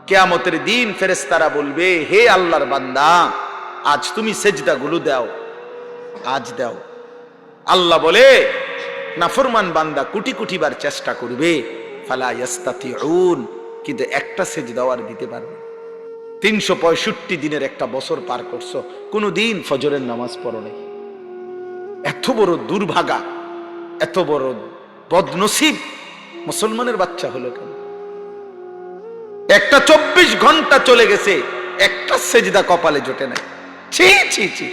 কিয়ামতের দিন ফেরেশতারা বলবে, হে আল্লাহর বান্দা, আজ তুমি সেজদাগুলো দাও, আজ দাও। আল্লাহ বলে, নাফরমান বান্দা কোটি কোটি বার চেষ্টা করবে, ফালা ইয়াস্তাতিউন, কিন্তু একটা সেজদাও আর দিতে পারবে। 365 দিনের একটা বছর পার করছো, কোনদিন ফজরের নামাজ পড়ো নাই। এত বড় দুর্ভাগা, এত বড় বদনসিব মুসলমানের বাচ্চা হলো কেন? একটা 24 ঘন্টা চলে গেছে, একটা সেজদা কপালে জোটে নাই। ছি ছি ছি,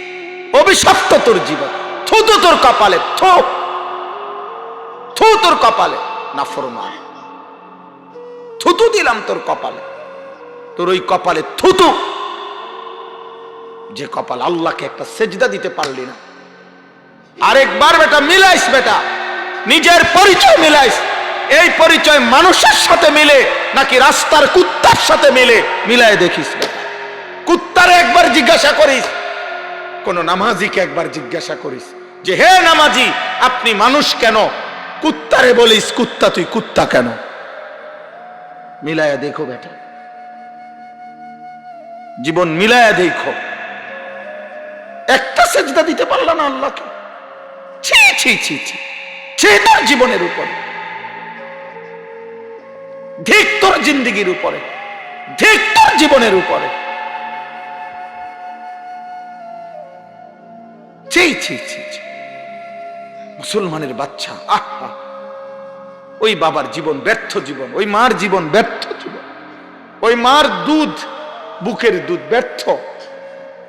অভিশপ্ত তোর জীবন, থু তো তোর কপালে, থু থু তোর কপালে, নাফরমান, থুতু দিলাম তোর কপালে, তোর ওই কপালে থুতু, যে কপাল আল্লাহকে একটা সেজদা দিতে পারলি না। আরেকবার বেটা মিলাইস, বেটা নিজের পরিচয় মিলাইস। এই পরিচয় মানুষের সাথে মিলে নাকি রাস্তার কুত্তার সাথে মিলে, মিলায় দেখিস। কুত্তারে একবার জিজ্ঞাসা করিস, কোন নামাজিকে একবার জিজ্ঞাসা করিস যে হে নামাজি, আপনি মানুষ কেন? কুত্তারে বলিস, কুত্তা তুই কুত্তা কেন? মিলায়া দেখো বেটা, জীবন মিলায়া দেখো। একটা সেজদা দিতে পারলাম না আল্লাহকে, ছি ছি ছি ছি, ছি তোর জীবনের উপরে, ধিক তোর জিন্দেগির উপরে, ধিক তোর জীবনের উপরে, ছি ছি ছি ছি। মুসলমানের বাচ্চা, আহা, ওই বাবার জীবন ব্যর্থ জীবন, ওই মার জীবন ব্যর্থ জীবন, ওই মার দুধ, বুকের দুধ ব্যর্থ,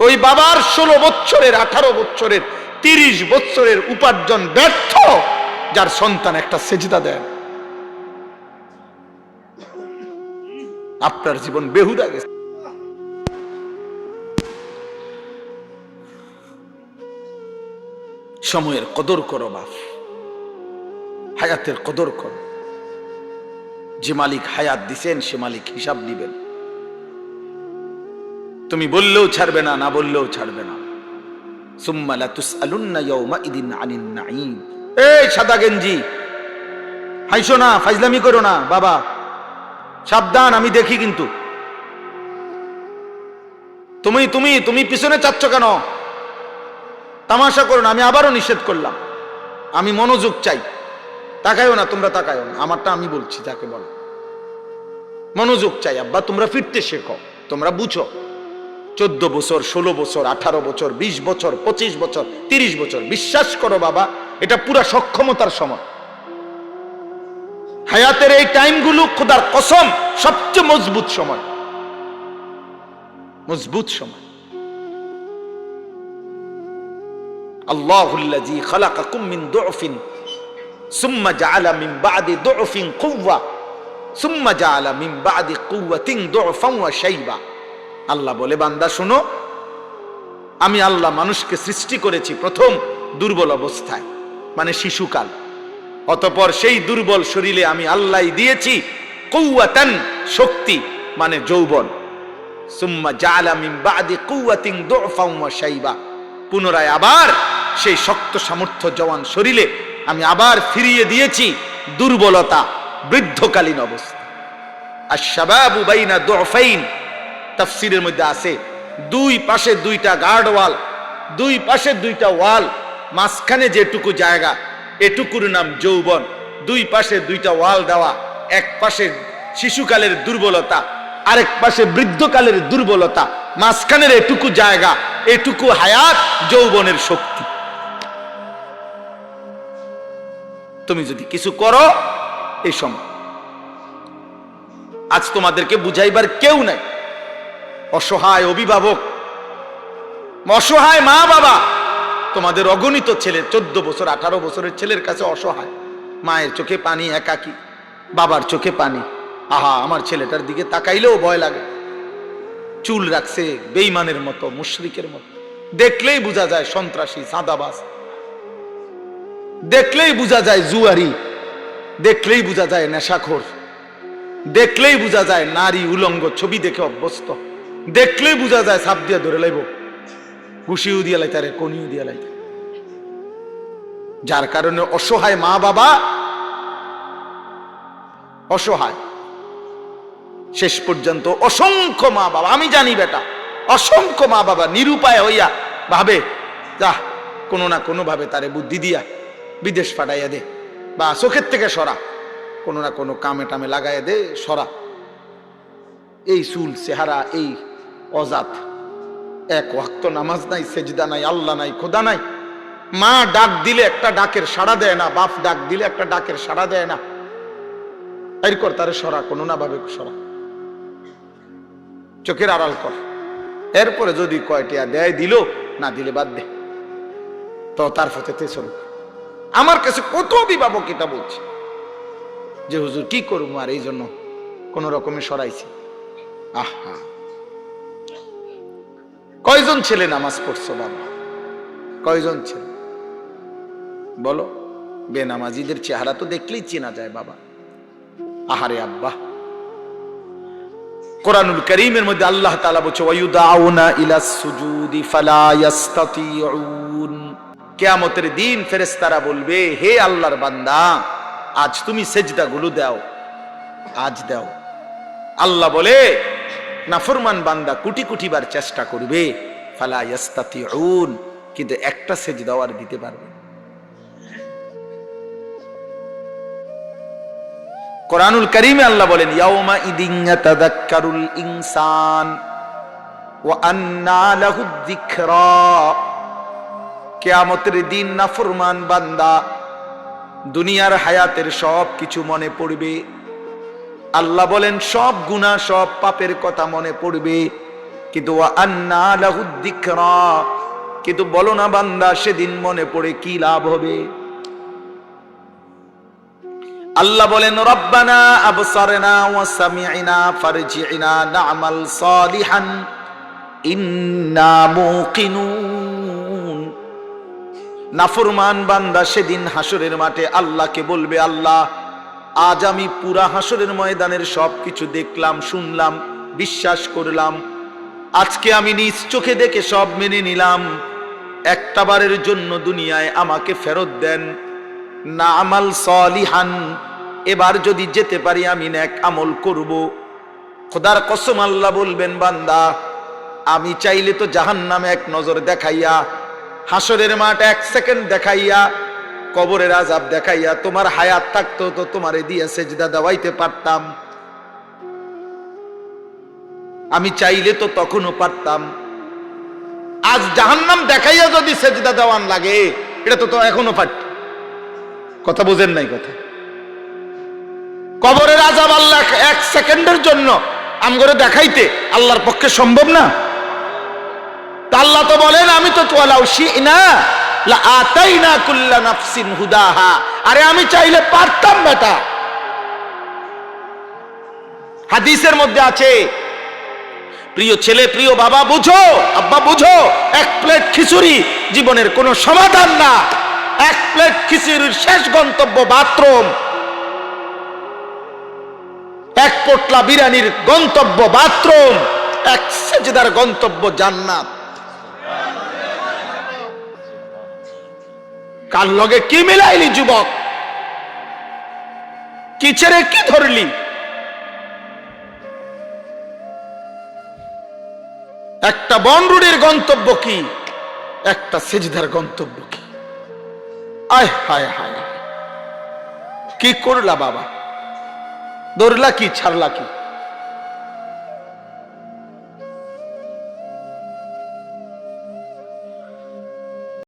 ওই বাবার 16 বছরের, 18 বছরের, 30 বছরের উপার্জন ব্যর্থ, যার সন্তান একটা সেজদা দেয়। আপনার জীবন বেহুদা গেছে। সময়ের কদর করো বাপ, হায়াতের কদর করো। যে মালিক হায়াত দিছেন সে মালিক হিসাব দিবেন। তুমি বললেও ছাড়বে না, না বললেও ছাড়বে না। সুম্মা লাতুসআলুন্না ইয়াউমাইদিন আনিন নাঈম। এই সাদা গেঞ্জি, হাইসো না, ফাইজলামি করো না বাবা, সাবধান, আমি দেখি কিন্তু। তুমি তুমি তুমি পিছনে চাচ্ছ কেন? তামাশা করো না, আমি আবারও নিষেধ করলাম। আমি মনোযোগ চাই, তাকায়ও না, তোমরা তাকায়ও না, আমারটা আমি বলছি, তাকে বলো মনোযোগ চাই। আব্বা তোমরা ফিরতে শেখো, তোমরা বুঝো। 14 বছর, 16 বছর, 18 বছর, 20 বছর, 25 বছর, 30 বছর, বিশ্বাস করো বাবা, এটা পুরা সক্ষমতার সময়। হায়াতের এই টাইমগুলো খোদার কসম সবচেয়ে মজবুত সময়, মজবুত সময়। আল্লাহুল্লাযী খালাকাকুম মিন দু'ফিন সুম্মা জাআলা মিন বা'দি দু'ফিন কুওয়া সুম্মা জাআলা মিন বা'দি কুওয়াতিন দু'ফান ওয়া শাইবা। আল্লাহ বলে, বান্দা শোনো, আমি আল্লাহ মানুষকে সৃষ্টি করেছি প্রথম দুর্বল অবস্থায়, মানে শিশুকাল। অতঃপর সেই দুর্বল শরীরে আমি আল্লাহ দিয়েছি কুওয়াতান, শক্তি, মানে যৌবন। সুম্মা জাআলা মিন বা'দি কুওয়াতিন দু'ফান ওয়া শাইবা, পুনরায় আবার সেই শক্ত সামর্থ্য জওয়ান শরীরে আমি আবার ফিরিয়ে দিয়েছি দুর্বলতা, বৃদ্ধকালীন অবস্থা। আশ-শাবাবু বাইনা দু'ফাইন, তাফসীরের মধ্যে আছে দুই পাশে দুইটা গার্ড ওয়াল, দুই পাশে দুইটা ওয়াল, মাঝখানে যেটুকু জায়গা, এটুকুর নাম যৌবন। দুই পাশে দুইটা ওয়াল দেওয়া, এক পাশে শিশুকালের দুর্বলতা, আরেক পাশে বৃদ্ধকালের দুর্বলতা, মাঝখানের এটুকু জায়গা, এটুকু হায়াত, যৌবনের শক্তি। তুমি যদি কিছু করো এই সময়, আজ তোমাদেরকে বুঝাইবার কেউ নাই। অসহায় অভিভাবক, অসহায় মা বাবা, তোমাদের অগণিত ছেলে, 14 বছর 18 বছরের ছেলের কাছে অসহায়, মায়ের চোখে পানি, একাকী, বাবার চোখে পানি। আহা, আমার ছেলেটার দিকে তাকাইলেও ভয় লাগে। চুল রাখছে বেঈমানের মতো, মুশরিকের মতো, দেখলেই বোঝা যায় সন্ত্রাসী, চাঁদাবাজ, দেখলেই বোঝা যায় জুয়ারি, দেখলেই বোঝা যায় নেশাখোর, দেখলেই বোঝা যায় নারী উলঙ্গ ছবি দেখে অভ্যস্ত, দেখলেই বোঝা যায় সাপ দিয়ে ধরে লাইব, ঘুষিও দিয়ে লাইতারে, কনিও দিয়ে লাইতে। যার কারণে অসহায় মা বাবা, অসহায় শেষ পর্যন্ত অসংখ্য মা বাবা, আমি জানি বেটা, অসংখ্য মা বাবা নিরুপায় হইয়া ভাবে যা কোনো না কোনো ভাবে তারে বুদ্ধি দিয়া বিদেশ পাঠাইয়া দে, বা চোখের থেকে সরা, কোনো না কোনো কামে টামে লাগাইয়া দে, সরা। এই চুল চেহারা, এই অজাত, এক ওয়াক্ত নামাজ নাই, সেজদা নাই, আল্লাহ নাই, খোদা নাই। মা ডাক দিলে একটা ডাকের সাড়া দেয় না, বাপ ডাক দিলে একটা ডাকের সাড়া দেয় না। এরকর তারে সরা, কোনো না ভাবে সরা, চোখের আড়াল কর। এরপরে যদি কয়টিয়া দেয় দিল, না দিলে বাদ দে, তো তার ফতেতে চলুক। আমার কাছে কত অভিভাবক এটা বলছে যে হুজুর কি করবো, আর এই জন্য কোন রকমে সরাইছি। আহা, কয়জন ছেলে নামাজ পড়ছো বাবা, কয়জন ছেলে বলো? বেনামাজিদের চেহারা তো দেখলেই চেনা যায় বাবা। আহারে আব্বা, কোরআনুল কারীমের মধ্যে আল্লাহ তাআলা বলছে ওয়ায়ুদাউনা ইলাস সুজুদি ফালা ইস্তাতিউন, কিয়ামতের দিন ফেরেশতারা বলবে, হে আল্লাহর বান্দা, আজ তুমি সেজদাগুলো দাও, আজ দাও। আল্লাহ বলে নাফরমান বান্দা কোটি কোটি বার চেষ্টা করবে, ফালা ইস্তাতিউন, কিন্তু একটা সেজদাও আর দিতে পারবে না। কোরআনুল কারীমে আল্লাহ বলেন ইয়াউমা ইদিন ইয়াতাযাক্কারুল ইনসান ওয়া আন্না লাহুদ যিকরা, কিয়ামতের দিন নাফরমান বান্দা দুনিয়ার হায়াতের সব কিছু মনে পড়বে। আল্লাহ বলেন সব গুনাহ, সব পাপের কথা মনে পড়বে, কিন্তু ওয়া আন্না লাহুদ যিকরা, কিন্তু বলো না বান্দা সেদিন মনে পড়ে কি লাভ হবে? আল্লাহ বলেন রব্বানা আবসারনা ওয়া সামি'না ফারজি'না না'মাল সালিহান ইন্না মুকিনুন। নাফরমান বান্দা সেদিন হাসরের মাঠে আল্লাহকে বলবে, আল্লাহ আজ আমি পুরা হাসরের ময়দানের সবকিছু দেখলাম, শুনলাম, বিশ্বাস করলাম, আজকে আমি নিজ চোখে দেখে সব মেনে নিলাম, একটা বারের জন্য দুনিয়ায় আমাকে ফেরত দেন, না আমাল সালিহান, এবার যদি যেতে পারি আমি নেক আমল করব। খোদার কসম আল্লাহ বলবেন, বান্দা আমি চাইলে তো জাহান্নামে এক নজর দেখাইয়া, হাসরের মাঠ এক সেকেন্ড দেখাইয়া, কবরের আযাব দেখাইয়া, তোমার হায়াত থাকতো তো তোমারে দিয়ে সেজদা দেওয়াইতে পারতাম, আমি চাইলে তো তখনও পারতাম। আজ জাহান্নাম দেখাইয়া যদি সেজদা দেওয়ান লাগে, এটা তো এখনো পারত। কথা বুঝেন নাই কথা? কবরের আযাব আল্লাহ এক সেকেন্ডের জন্য আমগরে দেখাইতে আল্লাহর পক্ষে সম্ভব না। আল্লাহ তো বলেন আমি তো ওয়ালাউ শি'না লা আতাইনা কুল্লা নাফসিন হুদাহা, আরে আমি চাইলে পারতাম বেটা। হাদিসের মধ্যে আছে, প্রিয় ছেলে, প্রিয় বাবা, বুঝো, আব্বা বুঝো, এক প্লেট খিচুড়ি জীবনের কোনো সমাধান না। এক প্লেট খিচুড়ির শেষ গন্তব্য বাথরুম, এক পোটলা বিরিয়ানির গন্তব্য বাথরুম, এক সেজদার গন্তব্য জান্নাত। কার লগে কি মিলাইলি যুবক? কি ছেড়ে কি ধরলি? একটা বনরুড়ির গন্তব্য কি, একটা সেজদার গন্তব্য কি? আয় হায় হায়, কি করলা বাবা? ধরলা কি, ছাড়লা কি?